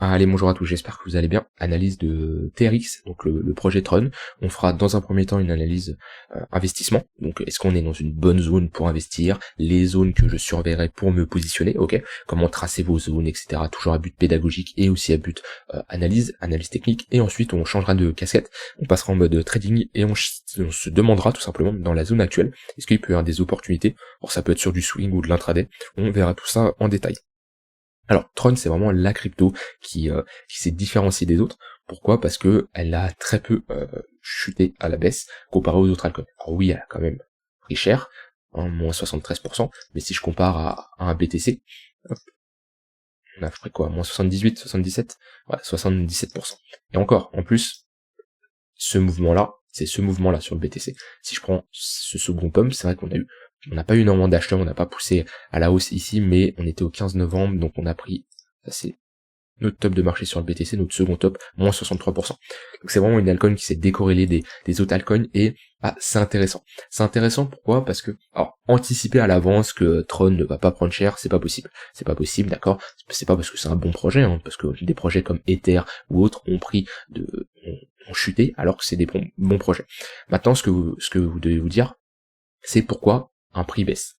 Allez, bonjour à tous, j'espère que vous allez bien. Analyse de TRX, donc le projet Tron. On fera dans un premier temps une analyse investissement. Donc est-ce qu'on est dans une bonne zone pour investir, les zones que je surveillerai pour me positionner, ok, comment tracer vos zones, etc. Toujours à but pédagogique et aussi à but analyse technique. Et ensuite on changera de casquette, on passera en mode trading et on se demandera tout simplement dans la zone actuelle, est-ce qu'il peut y avoir des opportunités. Alors ça peut être sur du swing ou de l'intraday, on verra tout ça en détail. Alors Tron, c'est vraiment la crypto qui s'est différenciée des autres. Pourquoi? Parce que elle a très peu chuté à la baisse comparé aux autres altcoins. Alors oui, elle a quand même pris cher, hein, moins 73%, mais si je compare à un BTC, hop, on a fait quoi? Moins 78, 77? Ouais, 77%. Et encore, en plus, ce mouvement-là, c'est ce mouvement-là sur le BTC. Si je prends ce second pump, c'est vrai on n'a pas eu énormément d'acheteurs, on n'a pas poussé à la hausse ici, mais on était au 15 novembre, donc on a pris, ça c'est notre top de marché sur le BTC, notre second top, moins 63%. Donc c'est vraiment une altcoin qui s'est décorrélée des autres altcoins, et c'est intéressant. C'est intéressant pourquoi? Parce que, alors, anticiper à l'avance que Tron ne va pas prendre cher, c'est pas possible. C'est pas possible, d'accord? C'est pas parce que c'est un bon projet, hein, parce que des projets comme Ether ou autres ont chuté, alors que c'est des bons projets. Maintenant, ce que vous devez vous dire, c'est pourquoi un prix baisse.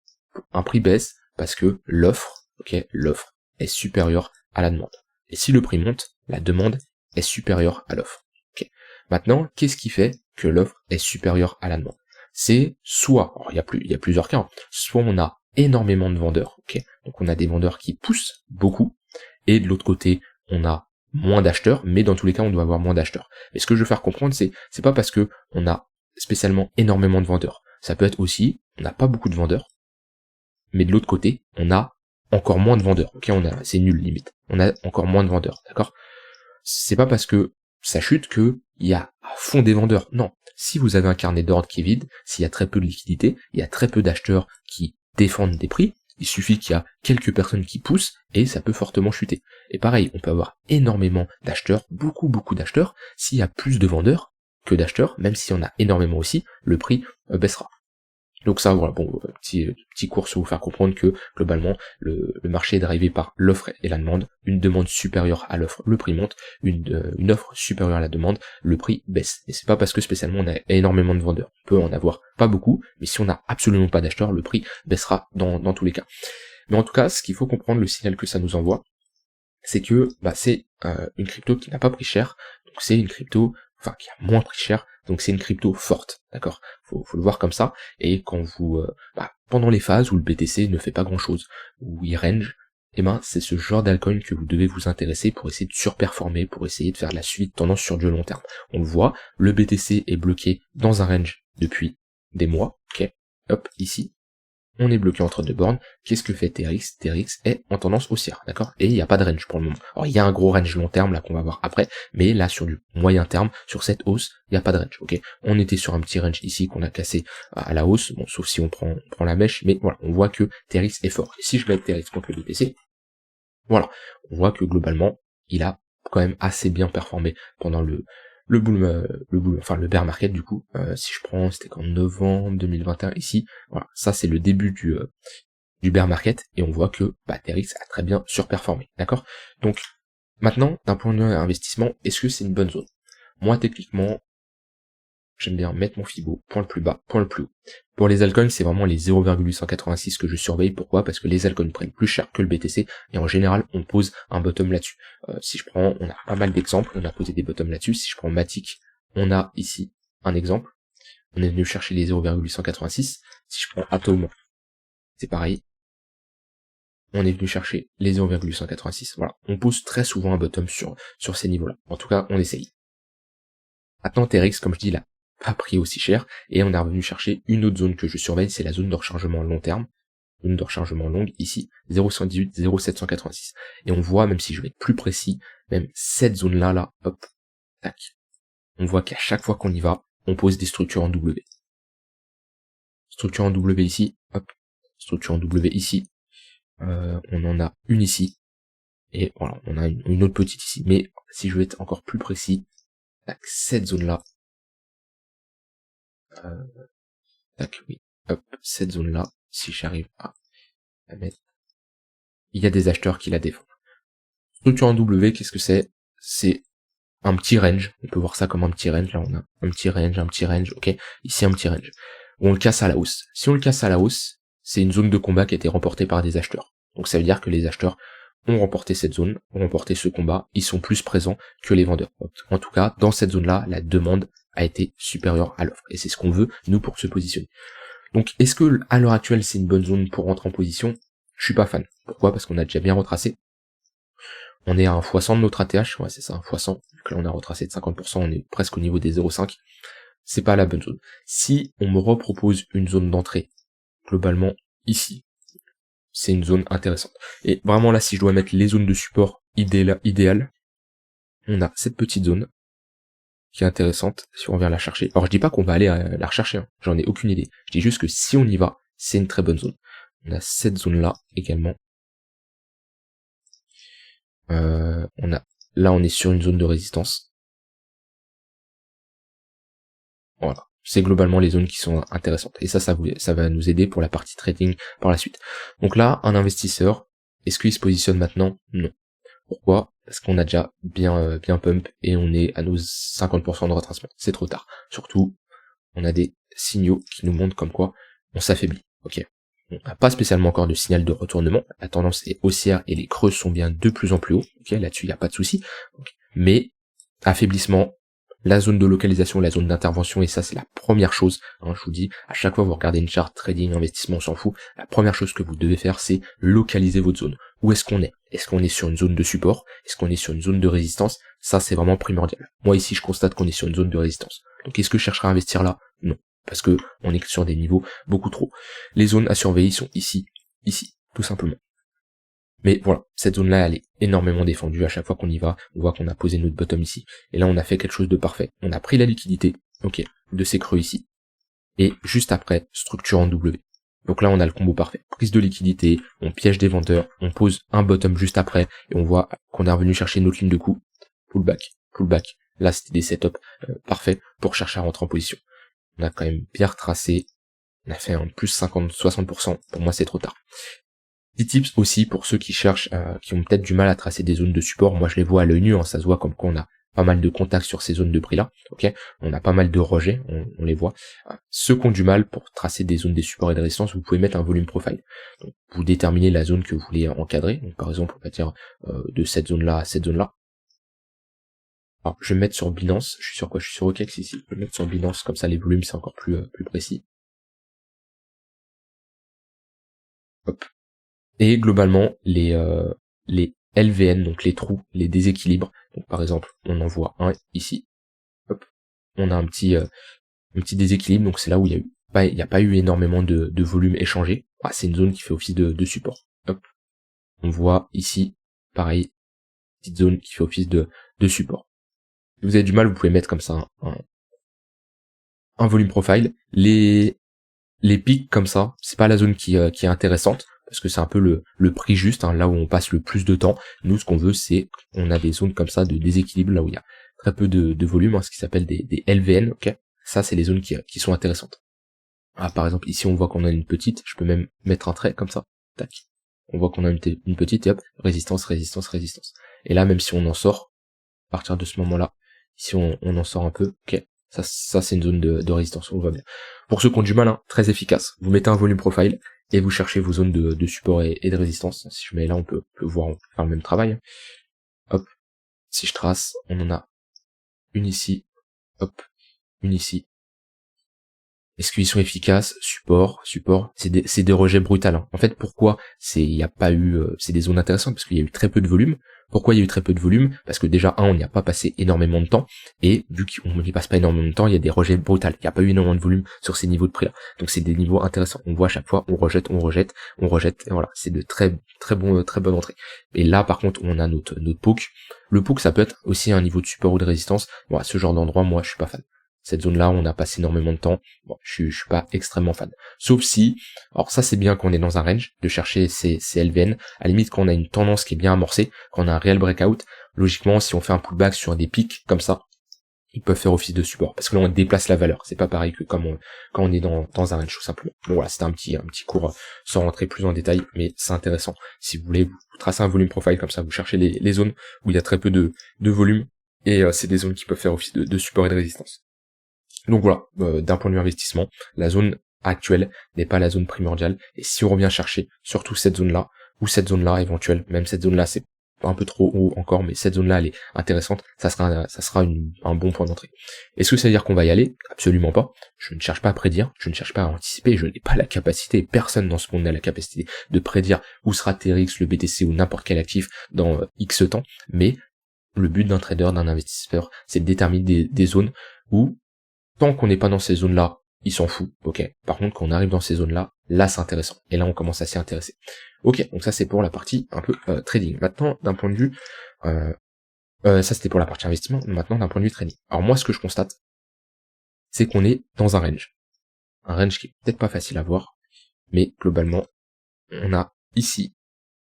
Un prix baisse parce que l'offre est supérieure à la demande. Et si le prix monte, la demande est supérieure à l'offre. Okay. Maintenant, qu'est-ce qui fait que l'offre est supérieure à la demande? C'est soit, alors il y a plusieurs cas, hein, soit on a énormément de vendeurs, donc on a des vendeurs qui poussent beaucoup, et de l'autre côté, on a moins d'acheteurs, mais dans tous les cas, on doit avoir moins d'acheteurs. Et ce que je veux faire comprendre, c'est pas parce que on a spécialement énormément de vendeurs. Ça peut être aussi, on n'a pas beaucoup de vendeurs, mais de l'autre côté, on a encore moins de vendeurs. C'est nul limite. On a encore moins de vendeurs, d'accord? C'est pas parce que ça chute que il y a à fond des vendeurs. Non. Si vous avez un carnet d'ordre qui est vide, s'il y a très peu de liquidité, il y a très peu d'acheteurs qui défendent des prix, il suffit qu'il y a quelques personnes qui poussent et ça peut fortement chuter. Et pareil, on peut avoir énormément d'acheteurs, beaucoup d'acheteurs. S'il y a plus de vendeurs que d'acheteurs, même si on a énormément aussi, le prix baissera. Donc ça, voilà, bon, petit cours pour vous faire comprendre que, globalement, le marché est drivé par l'offre et la demande. Une demande supérieure à l'offre, le prix monte. Une offre supérieure à la demande, le prix baisse. Et c'est pas parce que spécialement on a énormément de vendeurs. On peut en avoir pas beaucoup, mais si on n'a absolument pas d'acheteurs, le prix baissera dans tous les cas. Mais en tout cas, ce qu'il faut comprendre, le signal que ça nous envoie, c'est que c'est une crypto qui n'a pas pris cher, donc c'est une crypto, qui a moins pris cher, donc c'est une crypto forte, d'accord? Faut le voir comme ça, et quand vous, pendant les phases où le BTC ne fait pas grand chose, où il range, c'est ce genre d'altcoin que vous devez vous intéresser pour essayer de surperformer, pour essayer de faire la suite tendance sur du long terme. On le voit, le BTC est bloqué dans un range depuis des mois, hop, ici, on est bloqué entre deux bornes. Qu'est-ce que fait TRX? TRX est en tendance haussière, d'accord? Et il n'y a pas de range pour le moment. Alors il y a un gros range long terme là qu'on va voir après, mais là sur du moyen terme, sur cette hausse, il n'y a pas de range, ok? On était sur un petit range ici qu'on a cassé à la hausse, bon, sauf si on prend la mèche, mais voilà, on voit que TRX est fort. Et si je mets TRX contre le BTC, voilà, on voit que globalement, il a quand même assez bien performé pendant le bear market du coup. Si je prends, c'était qu'en novembre 2021 ici, voilà, ça c'est le début du bear market, et on voit que TRX a très bien surperformé, d'accord? Donc maintenant, d'un point de vue investissement, est-ce que c'est une bonne zone? Moi techniquement, j'aime bien mettre mon Fibo, point le plus bas, point le plus haut. Pour les altcoins, c'est vraiment les 0,886 que je surveille. Pourquoi? Parce que les altcoins prennent plus cher que le BTC, et en général, on pose un bottom là-dessus. Si je prends, on a pas mal d'exemples, on a posé des bottoms là-dessus. Si je prends Matic, on a ici un exemple. On est venu chercher les 0,886. Si je prends Atom, c'est pareil. On est venu chercher les 0,186. Voilà. On pose très souvent un bottom sur ces niveaux-là. En tout cas, on essaye. Maintenant, TRX, comme je dis, là, pas pris aussi cher, et on est revenu chercher une autre zone que je surveille, c'est la zone de rechargement long terme, zone de rechargement longue, ici, 0,118, 0,786. Et on voit, même si je vais être plus précis, même cette zone-là, hop, tac, on voit qu'à chaque fois qu'on y va, on pose des structures en W. Structure en W ici, hop, structure en W ici, on en a une ici, et voilà, on a une autre petite ici. Mais si je veux être encore plus précis, tac, cette zone-là, tac, oui, hop, cette zone-là, si j'arrive à la mettre, il y a des acheteurs qui la défendent. Structure en W, qu'est-ce que c'est? C'est un petit range, on peut voir ça comme un petit range, là on a un petit range, ok, ici un petit range, où on le casse à la hausse. Si on le casse à la hausse, c'est une zone de combat qui a été remportée par des acheteurs. Donc ça veut dire que les acheteurs ont remporté cette zone, ont remporté ce combat, ils sont plus présents que les vendeurs. En tout cas, dans cette zone-là, la demande a été supérieure à l'offre. Et c'est ce qu'on veut, nous, pour se positionner. Donc, est-ce que, à l'heure actuelle, c'est une bonne zone pour rentrer en position? Je suis pas fan. Pourquoi? Parce qu'on a déjà bien retracé. On est à un x100 de notre ATH, ouais, c'est ça, un x100. Donc là, on a retracé de 50%, on est presque au niveau des 0,5. C'est pas la bonne zone. Si on me repropose une zone d'entrée, globalement, ici, c'est une zone intéressante. Et vraiment là, si je dois mettre les zones de support idéales, on a cette petite zone qui est intéressante si on vient la chercher. Alors je dis pas qu'on va aller la rechercher, hein. J'en ai aucune idée. Je dis juste que si on y va, c'est une très bonne zone. On a cette zone là également. Là on est sur une zone de résistance. Voilà. C'est globalement les zones qui sont intéressantes. Et ça va nous aider pour la partie trading par la suite. Donc là, un investisseur, est-ce qu'il se positionne maintenant? Non. Pourquoi? Parce qu'on a déjà bien pump et on est à nos 50% de retracement. C'est trop tard. Surtout, on a des signaux qui nous montrent comme quoi on s'affaiblit. Ok. On n'a pas spécialement encore de signal de retournement. La tendance est haussière et les creuses sont bien de plus en plus hauts. Ok, là-dessus, il n'y a pas de souci. Mais affaiblissement, la zone de localisation, la zone d'intervention, et ça c'est la première chose, hein, je vous dis, à chaque fois que vous regardez une charte, trading, investissement, on s'en fout, la première chose que vous devez faire, c'est localiser votre zone. Où est-ce qu'on est? Est-ce qu'on est sur une zone de support? Est-ce qu'on est sur une zone de résistance? Ça c'est vraiment primordial. Moi ici je constate qu'on est sur une zone de résistance. Donc est-ce que je chercherai à investir là? Non. Parce que on est sur des niveaux beaucoup trop. Les zones à surveiller sont ici, tout simplement. Mais voilà, cette zone-là, elle est énormément défendue. À chaque fois qu'on y va, on voit qu'on a posé notre bottom ici. Et là, on a fait quelque chose de parfait. On a pris la liquidité, ok, de ces creux ici. Et juste après, structure en W. Donc là, on a le combo parfait. Prise de liquidité, on piège des vendeurs, on pose un bottom juste après, et on voit qu'on est revenu chercher notre ligne de coup. Pullback. Là, c'était des setups parfaits pour chercher à rentrer en position. On a quand même bien retracé. On a fait un plus 50-60%. Pour moi, c'est trop tard. Des tips aussi pour ceux qui cherchent, qui ont peut-être du mal à tracer des zones de support. Moi je les vois à l'œil nu, hein, ça se voit comme quoi on a pas mal de contacts sur ces zones de prix là, ok. On a pas mal de rejets, on les voit. Ceux qui ont du mal pour tracer des zones des supports et de résistance, vous pouvez mettre un volume profile. Donc vous déterminez la zone que vous voulez encadrer. Donc par exemple, on va dire de cette zone là à cette zone là. Alors je vais mettre sur Binance, je suis sur quoi? Je suis sur OKEx ici. Je vais mettre sur Binance, comme ça les volumes c'est encore plus précis. Hop. Et globalement, les LVN, donc les trous, les déséquilibres, donc par exemple, on en voit un ici, hop, on a un petit déséquilibre, donc c'est là où il y a pas eu énormément de volume échangé. Ah, c'est une zone qui fait office de support. Hop. On voit ici, pareil, petite zone qui fait office de support. Si vous avez du mal, vous pouvez mettre comme ça un volume profile. Les pics comme ça, c'est pas la zone qui est intéressante, parce que c'est un peu le prix juste, hein, là où on passe le plus de temps. Nous, ce qu'on veut, c'est on a des zones comme ça de déséquilibre, là où il y a très peu de volume, hein, ce qui s'appelle des LVN, ok. Ça, c'est les zones qui sont intéressantes. Ah, par exemple, ici, on voit qu'on a une petite, je peux même mettre un trait comme ça, tac. On voit qu'on a une petite, et hop, résistance. Et là, même si on en sort, à partir de ce moment-là, ici, on en sort un peu, ok. Ça c'est une zone de résistance, on le voit bien. Pour ceux qui ont du mal, hein, très efficace. Vous mettez un volume profile et vous cherchez vos zones de support et de résistance. Si je mets là, on peut voir, on peut faire le même travail. Hop, si je trace, on en a une ici, hop, une ici. Est-ce qu'ils sont efficaces? Support, c'est des rejets brutals. Hein. En fait, pourquoi il y a pas eu, c'est des zones intéressantes parce qu'il y a eu très peu de volume. Pourquoi il y a eu très peu de volume? Parce que déjà, on n'y a pas passé énormément de temps, et vu qu'on n'y passe pas énormément de temps, il y a des rejets brutals. Il n'y a pas eu énormément de volume sur ces niveaux de prix là. Donc c'est des niveaux intéressants. On voit à chaque fois, on rejette, et voilà, c'est de très bonnes entrées. Et là, par contre, on a notre poke. Le poke, ça peut être aussi un niveau de support ou de résistance. Bon, à ce genre d'endroit, moi, je suis pas fan. Cette zone-là, on a passé énormément de temps. Bon, je suis pas extrêmement fan. Sauf si, alors ça c'est bien qu'on est dans un range, de chercher ces LVN. À la limite, quand on a une tendance qui est bien amorcée, quand on a un réel breakout, logiquement, si on fait un pullback sur des pics comme ça, ils peuvent faire office de support, parce que là on déplace la valeur, c'est pas pareil que quand on est dans un range tout simplement. Donc voilà, c'était un petit cours sans rentrer plus en détail, mais c'est intéressant. Si vous voulez, vous tracez un volume profile comme ça, vous cherchez les zones où il y a très peu de volume, et c'est des zones qui peuvent faire office de support et de résistance. Donc voilà, d'un point de vue investissement, la zone actuelle n'est pas la zone primordiale, et si on revient chercher surtout cette zone-là, ou cette zone-là éventuelle, même cette zone-là c'est un peu trop haut encore, mais cette zone-là elle est intéressante, ça sera un bon point d'entrée. Est-ce que ça veut dire qu'on va y aller? Absolument pas. Je ne cherche pas à prédire, je ne cherche pas à anticiper, je n'ai pas la capacité, personne dans ce monde n'a la capacité de prédire où sera TRX, le BTC ou n'importe quel actif dans X temps, mais le but d'un trader, d'un investisseur, c'est de déterminer des zones où, tant qu'on n'est pas dans ces zones-là, il s'en fout, ok. Par contre, quand on arrive dans ces zones-là, là c'est intéressant. Et là on commence à s'y intéresser. Ok, donc ça c'est pour la partie un peu trading. Maintenant, d'un point de vue... ça c'était pour la partie investissement, maintenant d'un point de vue trading. Alors moi ce que je constate, c'est qu'on est dans un range. Un range qui est peut-être pas facile à voir, mais globalement, on a ici,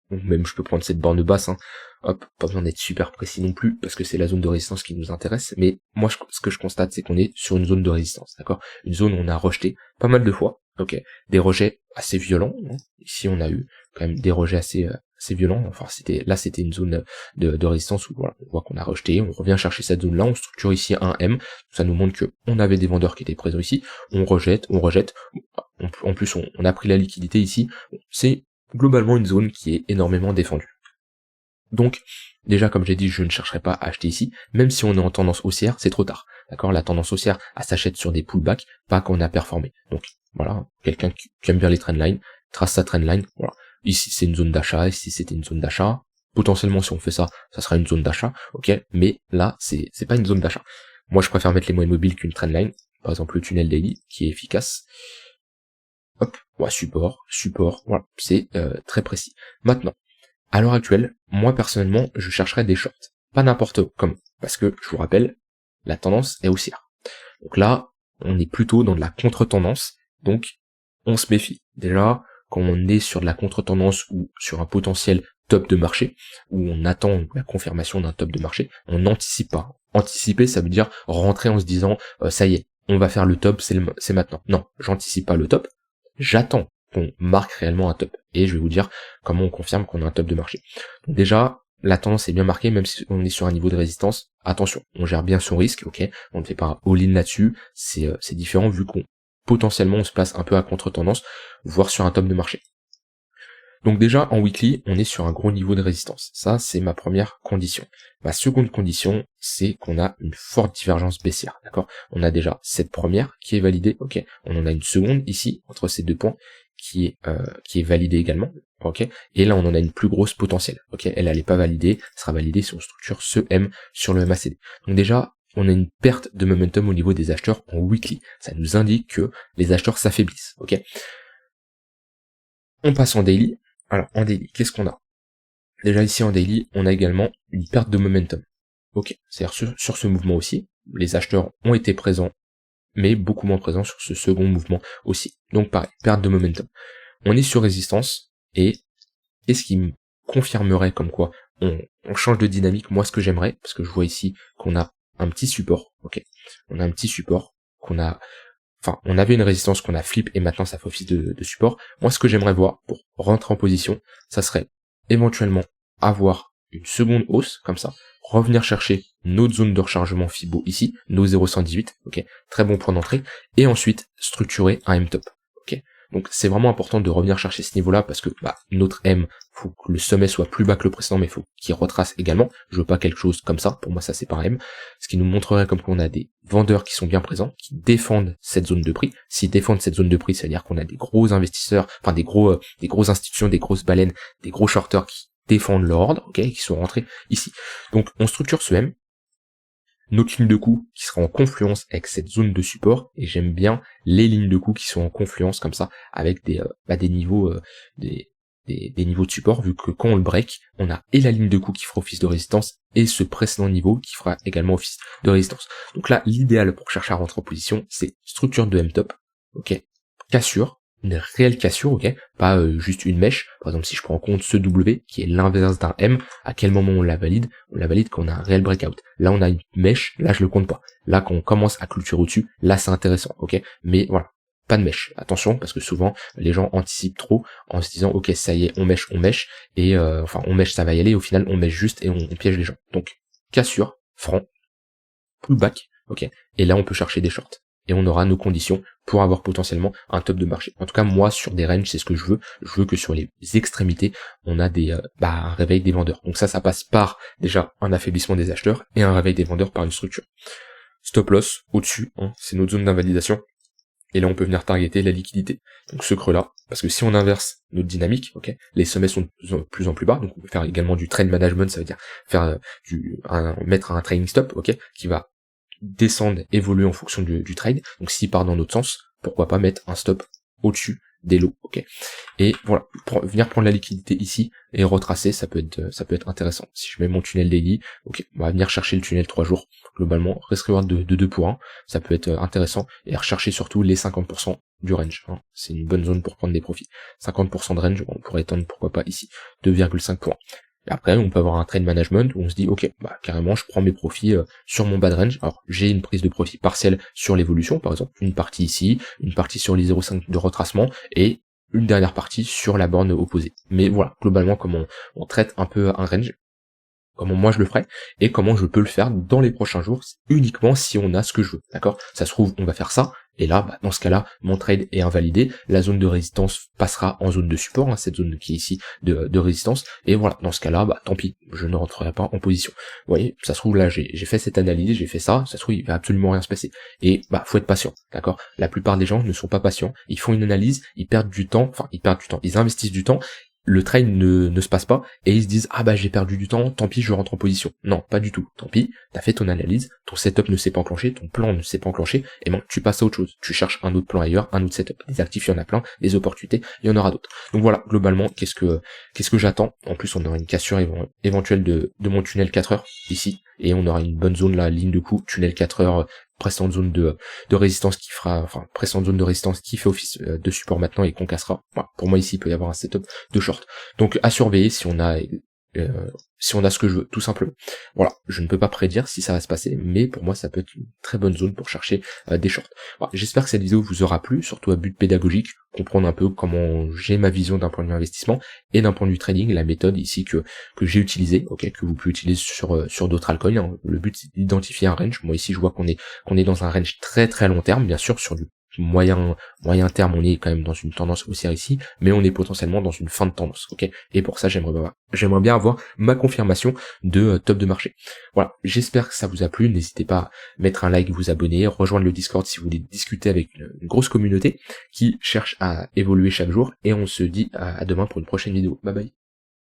ou même je peux prendre cette borne basse, hein, hop, pas besoin d'être super précis non plus, parce que c'est la zone de résistance qui nous intéresse, mais moi ce que je constate c'est qu'on est sur une zone de résistance, d'accord? Une zone où on a rejeté pas mal de fois, ok, des rejets assez violents, hein. Ici on a eu quand même des rejets assez violents, enfin c'était une zone de résistance où voilà, on voit qu'on a rejeté, on revient chercher cette zone là, on structure ici un M, ça nous montre que on avait des vendeurs qui étaient présents ici, on rejette, en plus on a pris la liquidité ici, c'est globalement une zone qui est énormément défendue. Donc, déjà, comme j'ai dit, je ne chercherai pas à acheter ici, même si on est en tendance haussière, c'est trop tard. D'accord? La tendance haussière, elle s'achète sur des pullbacks, pas quand on a performé. Donc, voilà, quelqu'un qui aime bien les trendlines, trace sa trendline, voilà. Ici, c'est une zone d'achat, ici, c'était une zone d'achat. Potentiellement, si on fait ça, ça sera une zone d'achat, ok? Mais là, c'est pas une zone d'achat. Moi, je préfère mettre les moyennes mobiles qu'une trendline. Par exemple, le tunnel daily, qui est efficace. Hop, ouais, support, voilà, c'est très précis. Maintenant, à l'heure actuelle, moi personnellement, je chercherais des shorts. Pas n'importe comment, parce que, je vous rappelle, la tendance est haussière. Donc là, on est plutôt dans de la contre-tendance, donc on se méfie. Déjà, quand on est sur de la contre-tendance ou sur un potentiel top de marché, où on attend la confirmation d'un top de marché, on n'anticipe pas. Anticiper, ça veut dire rentrer en se disant, ça y est, on va faire le top, c'est maintenant. Non, j'anticipe pas le top, j'attends qu'on marque réellement un top. Et je vais vous dire comment on confirme qu'on a un top de marché. Donc déjà, la tendance est bien marquée, même si on est sur un niveau de résistance. Attention, on gère bien son risque, ok. On ne fait pas un all-in là-dessus. C'est différent vu qu'on potentiellement on se place un peu à contre-tendance, voire sur un top de marché. Donc déjà, en weekly, on est sur un gros niveau de résistance. Ça, c'est ma première condition. Ma seconde condition, c'est qu'on a une forte divergence baissière, d'accord? On a déjà cette première qui est validée, ok? On en a une seconde ici, entre ces deux points, qui est validée également, ok? Et là, on en a une plus grosse potentielle, ok? Elle n'est pas validée, sera validée si on structure ce M sur le MACD. Donc déjà, on a une perte de momentum au niveau des acheteurs en weekly. Ça nous indique que les acheteurs s'affaiblissent, ok? On passe en daily. Alors, en daily, qu'est-ce qu'on a? Déjà ici en daily, on a également une perte de momentum. Ok, c'est-à-dire sur ce mouvement aussi, les acheteurs ont été présents, mais beaucoup moins présents sur ce second mouvement aussi. Donc pareil, perte de momentum. On est sur résistance, et qu'est-ce qui me confirmerait comme quoi on change de dynamique? Moi, ce que j'aimerais, parce que je vois ici qu'on a un petit support, ok, on a un petit support, on avait une résistance qu'on a flip et maintenant ça fait office de support. Moi, ce que j'aimerais voir pour rentrer en position, ça serait éventuellement avoir une seconde hausse, comme ça, revenir chercher notre zone de rechargement Fibo ici, nos 0,118, ok, très bon point d'entrée, et ensuite structurer un M-top, ok. Donc c'est vraiment important de revenir chercher ce niveau-là parce que notre M, faut que le sommet soit plus bas que le précédent, mais faut qu'il retrace également. Je veux pas quelque chose comme ça, pour moi ça c'est pas un M. Ce qui nous montrerait comme qu'on a des vendeurs qui sont bien présents, qui défendent cette zone de prix. S'ils défendent cette zone de prix, c'est-à-dire qu'on a des gros investisseurs, enfin des grosses institutions, des grosses baleines, des gros shorters qui défendent leur ordre, ok, qui sont rentrés ici. Donc on structure ce M, notre ligne de coup qui sera en confluence avec cette zone de support, et j'aime bien les lignes de coup qui sont en confluence comme ça avec des niveaux des niveaux de support, vu que quand on le break, on a et la ligne de coup qui fera office de résistance et ce précédent niveau qui fera également office de résistance. Donc là, l'idéal pour chercher à rentrer en position, c'est structure de M-top, ok, cassure, une réelle cassure, ok, pas juste une mèche. Par exemple, si je prends en compte ce W qui est l'inverse d'un M, à quel moment on la valide? On la valide quand on a un réel breakout. Là, on a une mèche, là je le compte pas. Là, quand on commence à clôturer au-dessus, là c'est intéressant, ok. Mais voilà, pas de mèche. Attention, parce que souvent les gens anticipent trop en se disant ok ça y est, on mèche, et enfin on mèche, ça va y aller. Au final, on mèche juste et on piège les gens. Donc cassure, franc, pullback, ok. Et là, on peut chercher des shorts. Et on aura nos conditions pour avoir potentiellement un top de marché. En tout cas, moi, sur des ranges, c'est ce que je veux. Je veux que sur les extrémités, on a un réveil des vendeurs. Donc ça passe par déjà un affaiblissement des acheteurs et un réveil des vendeurs par une structure. Stop loss au-dessus, hein, c'est notre zone d'invalidation. Et là, on peut venir targeter la liquidité. Donc ce creux-là, parce que si on inverse notre dynamique, ok, les sommets sont de plus en plus bas, donc on peut faire également du trade management, ça veut dire faire mettre un trading stop, ok, qui va descendre, évoluer en fonction du trade. Donc s'il part dans l'autre sens, pourquoi pas mettre un stop au-dessus des lots, ok. Et voilà, pour venir prendre la liquidité ici et retracer, ça peut être intéressant. Si je mets mon tunnel daily, ok, on va venir chercher le tunnel 3 jours, globalement, risk reward de 2 pour 1, ça peut être intéressant, et rechercher surtout les 50% du range, hein. C'est une bonne zone pour prendre des profits. 50% de range, on pourrait étendre pourquoi pas ici, 2,5 pour 1. Et après, on peut avoir un trade management où on se dit, ok, bah carrément, je prends mes profits sur mon bad range. Alors, j'ai une prise de profit partielle sur l'évolution, par exemple, une partie ici, une partie sur les 0,5 de retracement, et une dernière partie sur la borne opposée. Mais voilà, globalement, comment on traite un peu un range, comment moi je le ferai, et comment je peux le faire dans les prochains jours, uniquement si on a ce que je veux, d'accord? Ça se trouve, on va faire ça, et là, bah, dans ce cas-là, mon trade est invalidé, la zone de résistance passera en zone de support, hein, cette zone qui est ici de résistance, et voilà, dans ce cas-là, bah tant pis, je ne rentrerai pas en position. Vous voyez, ça se trouve là, j'ai fait cette analyse, j'ai fait ça se trouve, il va absolument rien se passer. Et bah faut être patient, d'accord? La plupart des gens ne sont pas patients, ils font une analyse, ils perdent du temps, ils investissent du temps, le trade ne se passe pas, et ils se disent ah bah j'ai perdu du temps, tant pis je rentre en position. Non, pas du tout, tant pis, t'as fait ton analyse, ton setup ne s'est pas enclenché, ton plan ne s'est pas enclenché, et bon tu passes à autre chose, tu cherches un autre plan ailleurs, un autre setup. Des actifs il y en a plein, des opportunités, il y en aura d'autres. Donc voilà, globalement, qu'est-ce que j'attends? En plus on aura une cassure éventuelle de mon tunnel 4 heures ici, et on aura une bonne zone là, ligne de coup, tunnel 4 heures, précédente zone de résistance précédente zone de résistance qui fait office de support maintenant et qu'on cassera. Voilà, pour moi ici il peut y avoir un setup de short. Donc à surveiller si on a ce que je veux, tout simplement. Voilà, je ne peux pas prédire si ça va se passer, mais pour moi ça peut être une très bonne zone pour chercher des shorts. Voilà, j'espère que cette vidéo vous aura plu, surtout à but pédagogique, comprendre un peu comment j'ai ma vision d'un point de vue investissement et d'un point de vue trading, la méthode ici que j'ai utilisée, ok, que vous pouvez utiliser sur d'autres altcoins, hein. Le but c'est d'identifier un range. Moi ici je vois qu'on est dans un range très très long terme, bien sûr sur du moyen terme, on est quand même dans une tendance haussière ici, mais on est potentiellement dans une fin de tendance, ok. Et pour ça, j'aimerais bien avoir ma confirmation de top de marché. Voilà, j'espère que ça vous a plu. N'hésitez pas à mettre un like, vous abonner, rejoindre le Discord si vous voulez discuter avec une grosse communauté qui cherche à évoluer chaque jour. Et on se dit à demain pour une prochaine vidéo. Bye bye.